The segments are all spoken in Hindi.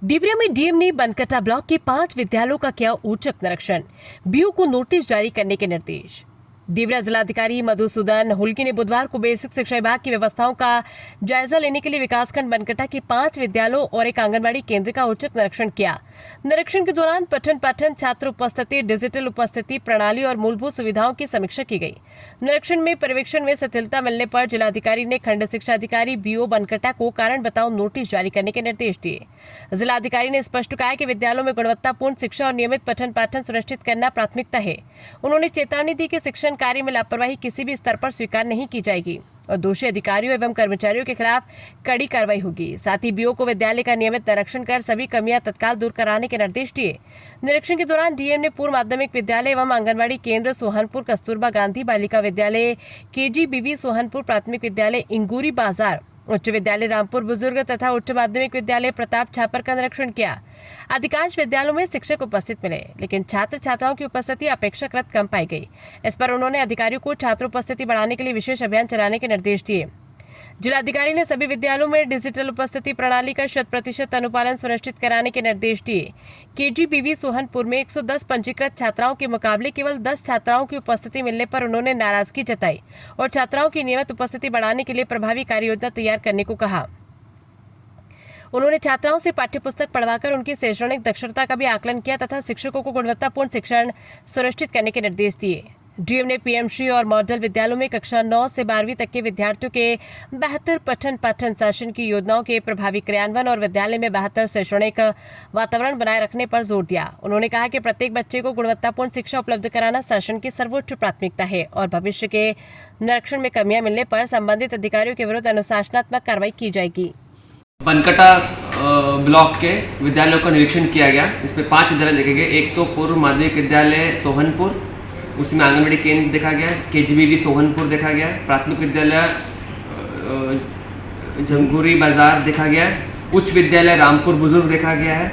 देवरिया में डीएम ने बनकटा ब्लॉक के 5 विद्यालयों का किया औचक निरीक्षण। बीओ को नोटिस जारी करने के निर्देश। देवरिया जिलाधिकारी मधुसूदन हुल्की ने बुधवार को बेसिक शिक्षा विभाग की व्यवस्थाओं का जायजा लेने के लिए विकासखंड बनकटा के 5 विद्यालयों और एक आंगनबाड़ी केंद्र का औचक निरीक्षण किया। निरीक्षण के दौरान पठन पाठन, छात्र उपस्थिति, डिजिटल उपस्थिति प्रणाली और मूलभूत सुविधाओं की समीक्षा की गई। निरीक्षण में पर्यवेक्षण में शिथिलता मिलने पर जिलाधिकारी ने खंड शिक्षा अधिकारी बीओ बनकटा को कारण बताओ नोटिस जारी करने के निर्देश दिए। जिलाधिकारी ने स्पष्ट कहा कि विद्यालयों में गुणवत्तापूर्ण शिक्षा और नियमित पठन पाठन सुनिश्चित करना प्राथमिकता है। उन्होंने चेतावनी दी कि शिक्षण कार्य में लापरवाही किसी भी स्तर पर स्वीकार नहीं की जाएगी और दोषी अधिकारियों एवं कर्मचारियों के खिलाफ कड़ी कार्रवाई होगी। साथ ही बीओ को विद्यालय का नियमित निरीक्षण कर सभी कमियां तत्काल दूर कराने के निर्देश दिए। निरीक्षण के दौरान डीएम ने पूर्व माध्यमिक विद्यालय एवं आंगनबाड़ी केंद्र सोहनपुर, कस्तूरबा गांधी बालिका विद्यालय, केजीबीवी सोहनपुर, प्राथमिक विद्यालय इंगूरी बाजार, उच्च विद्यालय रामपुर बुजुर्ग तथा उच्च माध्यमिक विद्यालय प्रताप छापर का निरीक्षण किया। अधिकांश विद्यालयों में शिक्षक उपस्थित मिले, लेकिन छात्र छात्राओं की उपस्थिति अपेक्षाकृत कम पाई गई। इस पर उन्होंने अधिकारियों को छात्र उपस्थिति बढ़ाने के लिए विशेष अभियान चलाने के निर्देश दिए। जिलाधिकारी ने सभी विद्यालयों में डिजिटल उपस्थिति प्रणाली का 100% अनुपालन सुनिश्चित कराने के निर्देश दिए। केजीबीवी सोहनपुर में 110 पंजीकृत छात्राओं के मुकाबले केवल 10 छात्राओं की उपस्थिति मिलने पर उन्होंने नाराजगी जताई और छात्राओं की नियमित उपस्थिति बढ़ाने के लिए प्रभावी कार्य योजना तैयार करने को कहा। उन्होंने छात्राओं से पाठ्यपुस्तक पढ़वाकर उनकी शैक्षणिक दक्षता का भी आकलन किया तथा शिक्षकों को गुणवत्तापूर्ण शिक्षण सुनिश्चित करने के निर्देश दिए। डीएम ने पीएमसी और मॉडल विद्यालयों में कक्षा 9 से 12वीं तक के विद्यार्थियों के बेहतर पठन पाठन, शासन की योजनाओं के प्रभावी क्रियान्वयन और विद्यालय में बेहतर शैक्षणिक वातावरण बनाए रखने पर जोर दिया। उन्होंने कहा कि प्रत्येक बच्चे को गुणवत्तापूर्ण शिक्षा उपलब्ध कराना शासन की सर्वोच्च प्राथमिकता है और भविष्य के निरीक्षण में कमियां मिलने पर संबंधित अधिकारियों के विरुद्ध अनुशासनात्मक कार्रवाई की जाएगी। बनकटा ब्लॉक के विद्यालयों का निरीक्षण किया गया। इसमें 5 विद्यालय देखे गए। एक तो पूर्व माध्यमिक विद्यालय सोहनपुर, उसमें आंगनबाड़ी केंद्र देखा गया, केजीबीवी सोहनपुर देखा गया, प्राथमिक विद्यालय जंगूरी बाजार देखा गया, उच्च विद्यालय रामपुर बुजुर्ग देखा गया है,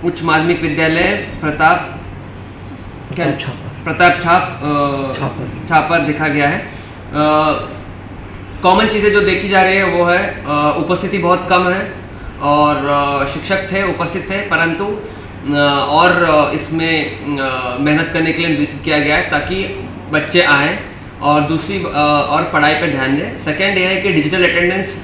उच्च माध्यमिक विद्यालय प्रताप छापर देखा गया है। कॉमन चीज़ें जो देखी जा रही है वो है उपस्थिति बहुत कम है और शिक्षक थे, उपस्थित थे, परंतु और इसमें मेहनत करने के लिए निर्देशित किया गया है ताकि बच्चे आएँ और दूसरी और पढ़ाई पर ध्यान दें। सेकेंड यह है कि डिजिटल अटेंडेंस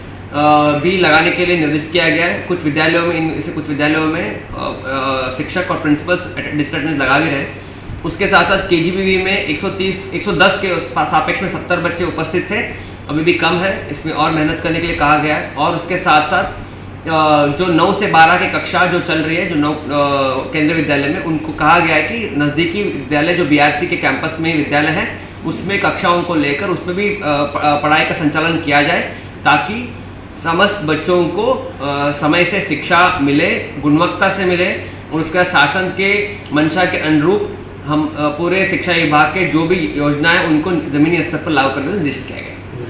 भी लगाने के लिए निर्देशित किया गया है। कुछ विद्यालयों में, इनमें से कुछ विद्यालयों में शिक्षक और प्रिंसिपल्स डिजिटल अटेंडेंस लगा भी रहे। उसके साथ साथ केजीबीवी में 110 के सापेक्ष में 70 बच्चे उपस्थित थे, अभी भी कम है, इसमें और मेहनत करने के लिए कहा गया है। और उसके साथ साथ जो 9 से 12 की कक्षा जो चल रही है, जो 9 केंद्रीय विद्यालय में, उनको कहा गया है कि नज़दीकी विद्यालय जो बीआरसी के कैंपस में विद्यालय है उसमें कक्षाओं को लेकर उसमें भी पढ़ाई का संचालन किया जाए ताकि समस्त बच्चों को समय से शिक्षा मिले, गुणवत्ता से मिले और उसका शासन के मंशा के अनुरूप हम पूरे शिक्षा विभाग के जो भी योजनाएं उनको ज़मीनी स्तर पर लागू करने का निर्देशित किया गया।